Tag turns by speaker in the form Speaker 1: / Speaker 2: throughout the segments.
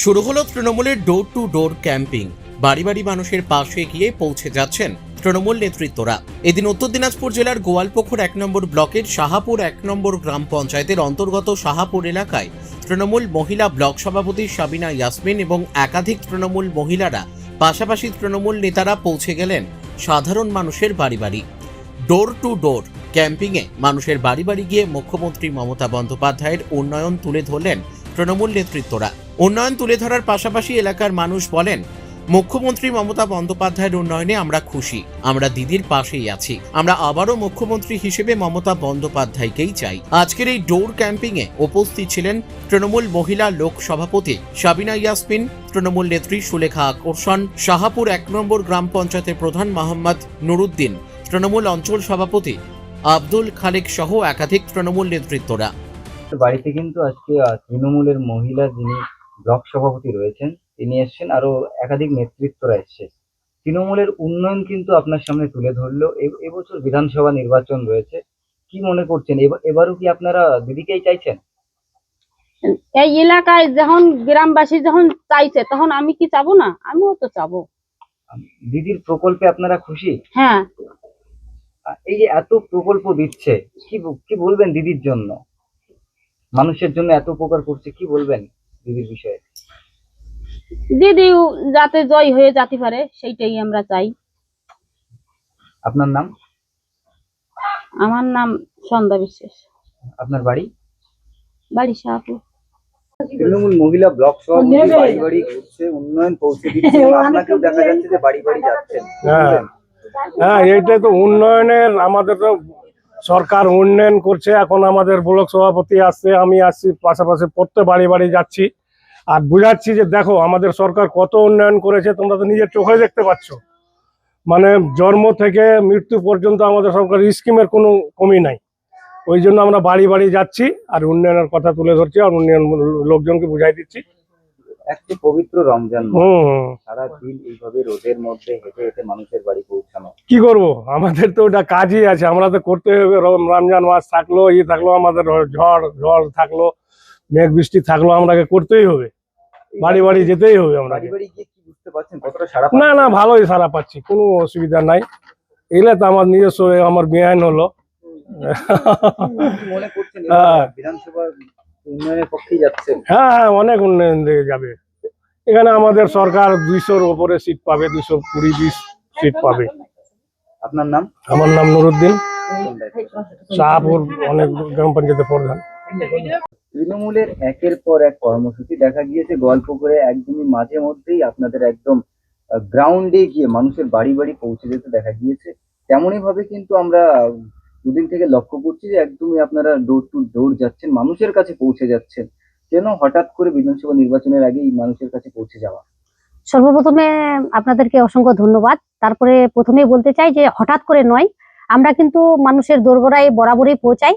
Speaker 1: শুরু হলো তৃণমূলের ডোর টু ডোর ক্যাম্পিং। বাড়ি বাড়ি মানুষের পাশে গিয়ে পৌঁছে যাচ্ছেন তৃণমূল নেতৃত্বরা। এদিন উত্তর দিনাজপুর জেলার গোয়ালপুকুর 1 নম্বর ব্লকের শাহাপুর 1 নম্বর গ্রাম পঞ্চায়েতের অন্তর্গত শাহাপুর এলাকায় তৃণমূল মহিলা ব্লক সভাপতি সাবিনা ইয়াসমিন এবং একাধিক তৃণমূল মহিলারা, পাশাপাশি তৃণমূল নেতারা পৌঁছে গেলেন সাধারণ মানুষের বাড়ি বাড়ি। ডোর টু ডোর ক্যাম্পিংয়ে মানুষের বাড়ি বাড়ি গিয়ে মুখ্যমন্ত্রী মমতা বন্দ্যোপাধ্যায়ের উন্নয়ন তুলে ধরলেন তৃণমূল নেতৃত্বরা। উন্নয়ন তুলে ধরার পাশাপাশি এলাকার মানুষ বলেন, মুখ্যমন্ত্রী মমতা বন্দ্যোপাধ্যায়ের উন্নয়নে আমরা খুশি, আমরা দিদির পাশেই আছি, আমরা আবারও মুখ্যমন্ত্রী হিসেবে মমতা বন্দ্যোপাধ্যায়কেই চাই। আজকের এই ডোর ক্যাম্পিংয়ে উপস্থিত ছিলেন তৃণমূল মহিলা লোক সভাপতি সাবিনা ইয়াসমিন, তৃণমূল নেত্রী সুলেখা আকর্ষণ, শাহাপুর 1 নম্বর গ্রাম পঞ্চায়েতের প্রধান মোহাম্মদ নুরুদ্দিন, তৃণমূল অঞ্চল সভাপতি আব্দুল খালেক সহ একাধিক তৃণমূল নেতৃত্বরা।
Speaker 2: বাড়িতে কিন্তু আজকে তৃণমূলের মহিলা যিনি ব্লক সভাপতি রয়েছেন তিনি এসেছেন, আরো একাধিক নেতৃত্বরা এসছে। তৃণমূলের উন্নয়ন কিন্তু আপনার সামনে তুলে ধরলো। এবছর বিধানসভা নির্বাচন রয়েছে, কি মনে করছেন এবারও কি আপনারা দিদিকেই চাইছেন?
Speaker 3: এই এলাকায় যখন গ্রামবাসী যখন চাইছে তখন আমি কি চাবো না? আমিও তো চাবো।
Speaker 2: দিদির প্রকল্পে আপনারা খুশি?
Speaker 3: হ্যাঁ,
Speaker 2: এই যে এত প্রকল্প দিচ্ছে, কি বলবেন দিদির জন্য? মানুষের জন্য এত উপকার করছে, কি বলবেন দিদির বিষয়ে?
Speaker 3: দিদি যাতে জয় হয়ে যেতে পারে সেইটাই আমরা চাই।
Speaker 2: আপনার নাম?
Speaker 3: আমার নাম সন্ধ্যা বিশ্বাস,
Speaker 2: আপনার বাড়ি?
Speaker 3: বাড়ি শাহপুর।
Speaker 2: তৃণমূল মহিলা ব্লক সভাপতি বাড়ি বাড়ি ঘুরছে, উন্নয়ন পৌঁছে দিচ্ছে, আপনাকেও দেখা যাচ্ছে যে বাড়ি বাড়ি যাচ্ছেন।
Speaker 4: হ্যাঁ, এইটাই তো উন্নয়নের, আমাদের তো সরকার উন্নয়ন করছে। এখন আমাদের ব্লক সভাপতি আসছে, আমি আসছি, পাশাপাশি প্রত্যেক বাড়ি বাড়ি যাচ্ছি আর বুঝাচ্ছি যে দেখো আমাদের সরকার কত উন্নয়ন করেছে, তোমরা তো নিজের চোখে দেখতে পাচ্ছ। মানে জন্ম থেকে মৃত্যু পর্যন্ত আমাদের সরকার স্কিমের কোনো কমি নাই। ওই জন্য আমরা বাড়ি বাড়ি যাচ্ছি আর উন্নয়নের কথা তুলে ধরছি আর উন্নয়ন লোকজনকে বুঝাই দিচ্ছি।
Speaker 2: একটি পবিত্র রমজান সারাদিন এইভাবে রোদের মধ্যে হেঁটে হেঁটে মানুষের বাড়ি পৌঁছানো,
Speaker 4: কি করব, আমাদের তো ওটা কাজই আছে, আমরা তো করতে হবে। রমজান মাস থাকলো, থাকলো, আমাদের ঝড় থাকলো, মেঘ বৃষ্টি থাকলো, আমাকে করতেই হবে, বাড়ি বাড়ি যেতেই হবে। আমরা
Speaker 2: বাড়ি বাড়ি গিয়ে কি বুঝতে পারছেন কতটা সারা?
Speaker 4: না, ভালোই সারা পাচ্ছি, কোনো অসুবিধা নাই। এগুলো তো আমার নিজস্ব, আমার বেআইন হলো।
Speaker 2: মনে করছেন বিধানসভা উন্নয়নের পক্ষেই যাচ্ছে?
Speaker 4: হ্যাঁ, অনেক উন্নয়ন দিকে যাবে। এখানে আমাদের সরকার 200-র উপরে সিট পাবে, 220 সিট পাবে।
Speaker 2: আপনার নাম?
Speaker 4: আমার নাম নুরুদ্দিন, শাহপুর অনেক গ্রাম পঞ্চায়েতের প্রধান।
Speaker 2: তৃণমূলের একের পর এক কর্মসূচি দেখা গিয়েছে গোয়ালপুকুরে, একদমই মাঝে মধ্যেই আপনাদের একদম গ্রাউন্ডে গিয়ে মানুষের বাড়ি বাড়ি পৌঁছে যেতে দেখা গিয়েছে। তেমনই ভাবে কিন্তু আমরা দুদিন থেকে লক্ষ্য করছি যে একদমই আপনারা ডোর টু ডোর যাচ্ছেন, মানুষের কাছে পৌঁছে যাচ্ছেন। কেন হঠাৎ করে বিধানসভা নির্বাচনের আগেই মানুষের কাছে পৌঁছে যাওয়া?
Speaker 5: সর্বপ্রথমে আপনাদেরকে অসংখ্য ধন্যবাদ। তারপরে প্রথমেই বলতে চাই যে হঠাৎ করে নয়, আমরা কিন্তু মানুষের দোরগোড়ায় বরাবরই পৌঁছাই।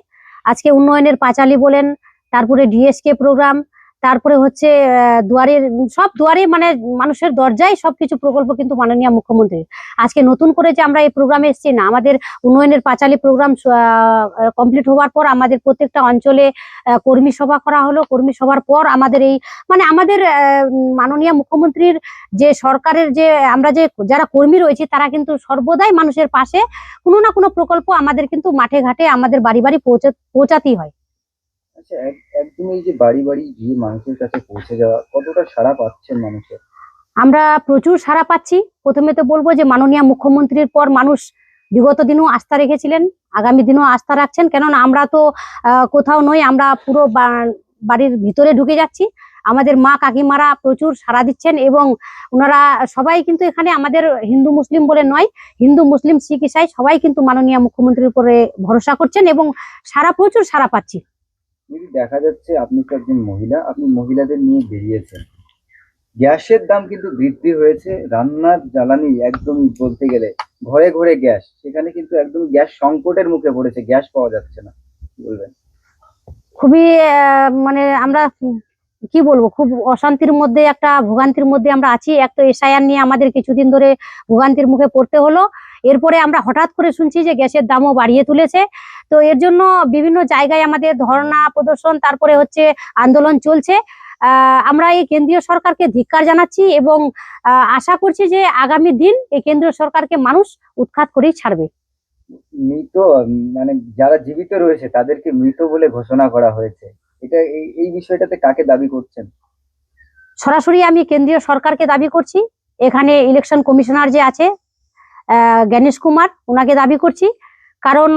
Speaker 5: আজকে উন্নয়নের পাঁচালী বলেন, তারপরে ডিএসকে প্রোগ্রাম, তারপরে হচ্ছে দুয়ারে মানে মানুষের দরজায় সবকিছু প্রকল্প কিন্তু মাননীয় মুখ্যমন্ত্রী। আজকে নতুন করে যে আমরা এই প্রোগ্রামে এসেছি না, আমাদের উন্নয়নের পাঁচালী প্রোগ্রাম কমপ্লিট হওয়ার পর আমাদের প্রত্যেকটা অঞ্চলে কর্মী সভা করা হলো। কর্মী সভার পর আমাদের এই মানে আমাদের মাননীয় মুখ্যমন্ত্রীর যে সরকারের যে আমরা যে যারা কর্মী রয়েছে তারা কিন্তু সর্বদাই মানুষের পাশে কোনো না কোনো প্রকল্প আমাদের কিন্তু মাঠে ঘাটে আমাদের বাড়ি বাড়ি পৌঁছাতেই হয়।
Speaker 2: আচ্ছা, একদম এই যে বাড়ি বাড়ি গিয়ে মানুষের কাছে পৌঁছে যাওয়া, কতটা সাড়া পাচ্ছেন মানুষের?
Speaker 5: আমরা প্রচুর সাড়া পাচ্ছি। প্রথমে তো বলবো যে মাননীয় মুখ্যমন্ত্রীর পর মানুষ বিগত দিনেও আস্থা রেখেছিলেন, আগামী দিনেও আস্থা রাখছেন। কেননা আমরা তো কোথাও নই, আমরা পুরো বাড়ির ভিতরে ঢুকে যাচ্ছি। আমাদের মা কাকিমারা প্রচুর সাড়া দিচ্ছেন এবং ওনারা সবাই কিন্তু এখানে আমাদের হিন্দু মুসলিম বলে নয়, হিন্দু মুসলিম শিখ ইসাই সবাই কিন্তু মাননীয় মুখ্যমন্ত্রীর উপরে ভরসা করছেন এবং প্রচুর সাড়া পাচ্ছি।
Speaker 2: দেখা যাচ্ছে আপনি তো একজন মহিলা, আপনি মহিলাদের নিয়ে বেরিয়েছেন। গ্যাসের দাম কিন্তু বৃদ্ধি হয়েছে, রান্নার জ্বালানি একদমই বলতে গেলে ঘরে ঘরে গ্যাস, সেখানে কিন্তু একদম গ্যাস সংকটের মুখে পড়েছে, গ্যাস পাওয়া যাচ্ছে না, কি বলবেন?
Speaker 5: খুবই মানে আমরা কি বলবো, খুব অশান্তির মধ্যে, একটা ভোগান্তির মধ্যে আমরা আছি। এক তো এসআইআর নিয়ে আমাদের কিছুদিন ধরে ভোগান্তির মুখে পড়তে হলো, এরপরে আমরা হঠাৎ করে শুনছি যে গ্যাসের দামও বাড়িয়ে তুলেছে। তো এর জন্য বিভিন্ন জায়গায় আমাদের ধর্ণা প্রদর্শন, তারপরে হচ্ছে আন্দোলন চলছে। আমরা এই কেন্দ্রীয় সরকারকে ধিক্কার জানাচ্ছি এবং আশা করছি যে আগামী দিন এই কেন্দ্রীয় সরকারকে মানুষ উৎখাত করেই ছাড়বে।
Speaker 2: মৃত মানে যারা জীবিত রয়েছে তাদেরকে মৃত বলে ঘোষণা করা হয়েছে, এটা এই বিষয়টাতে কাকে দাবি করছেন?
Speaker 5: সরাসরি আমি কেন্দ্রীয় সরকারকে দাবি করছি। এখানে ইলেকশন কমিশনার যে আছে জ্ঞানেশ কুমার, ওনাকে দাবি করছি। কারণ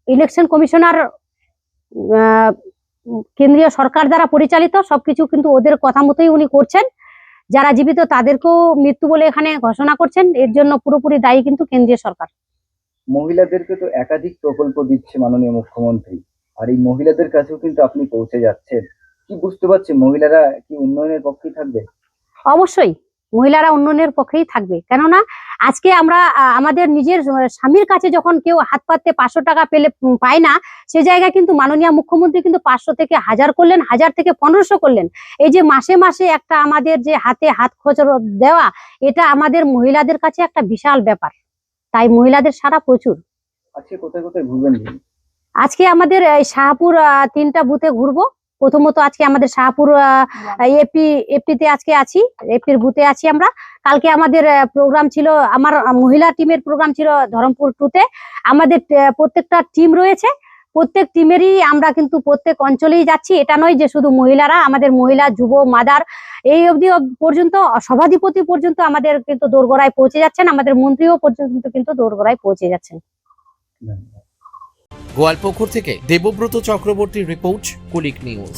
Speaker 5: ইলেকশন কমিশনার কেন্দ্রীয় সরকার দ্বারা পরিচালিত, সবকিছু কিন্তু ওদের কথা মতোই উনি করছেন। যারা জীবিত তাদেরকেও মৃত্যু বলে এখানে ঘোষণা করছেন, এর জন্য পুরোপুরি দায়ী কিন্তু কেন্দ্রীয় সরকার।
Speaker 2: মহিলাদেরকে তো একাধিক প্রকল্প দিচ্ছে মাননীয় মুখ্যমন্ত্রী, আর এই মহিলাদের কাছেও কিন্তু আপনি পৌঁছে যাচ্ছেন। কি বুঝতে পারছেন, মহিলারা কি উন্নয়নের পক্ষেই থাকবে?
Speaker 5: অবশ্যই মহিলারা উন্নয়নের পক্ষেই থাকবে। কেননা আজকে আমরা আমাদের নিজের স্বামীর কাছে যখন কেউ হাত পাততে 500 টাকা পেলে পায় না, সে জায়গায় কিন্তু মাননীয় মুখ্যমন্ত্রী কিন্তু 500 থেকে 1000 করলেন, 1000 থেকে 1500 করলেন। এই যে মাসে মাসে একটা আমাদের যে হাতে হাত খরচ দেওয়া, এটা আমাদের মহিলাদের কাছে একটা বিশাল ব্যাপার। তাই মহিলাদের সারা প্রচুর।
Speaker 2: আজকে কোথায় কোথায় ঘুরবেন?
Speaker 5: আজকে আমাদের এই শাহপুর 3টা বুথে ঘুরবো। প্রথমত আজকে আমাদের শাহপুর এপিতে আজকে আছি, এপির বুথে আছি আমরা। কালকে আমাদের প্রোগ্রাম ছিল, আমার মহিলা টিমের প্রোগ্রাম ছিল ধরমপুর 2তে। আমাদের প্রত্যেকটা টিম রয়েছে, প্রত্যেক টিমেরই আমরা কিন্তু প্রত্যেক অঞ্চলেই যাচ্ছি। এটা নয় যে শুধু মহিলারা, আমাদের মহিলা, যুব, মাদার এই অবধি পর্যন্ত, সভাধিপতি পর্যন্ত আমাদের কিন্তু দোরগোড়ায় পৌঁছে যাচ্ছেন, আমাদের মন্ত্রীও পর্যন্ত কিন্তু দোরগোড়ায় পৌঁছে যাচ্ছেন।
Speaker 1: গোয়ালপুকুর থেকে দেবব্রত চক্রবর্তীর রিপোর্ট, কুলিক নিউজ।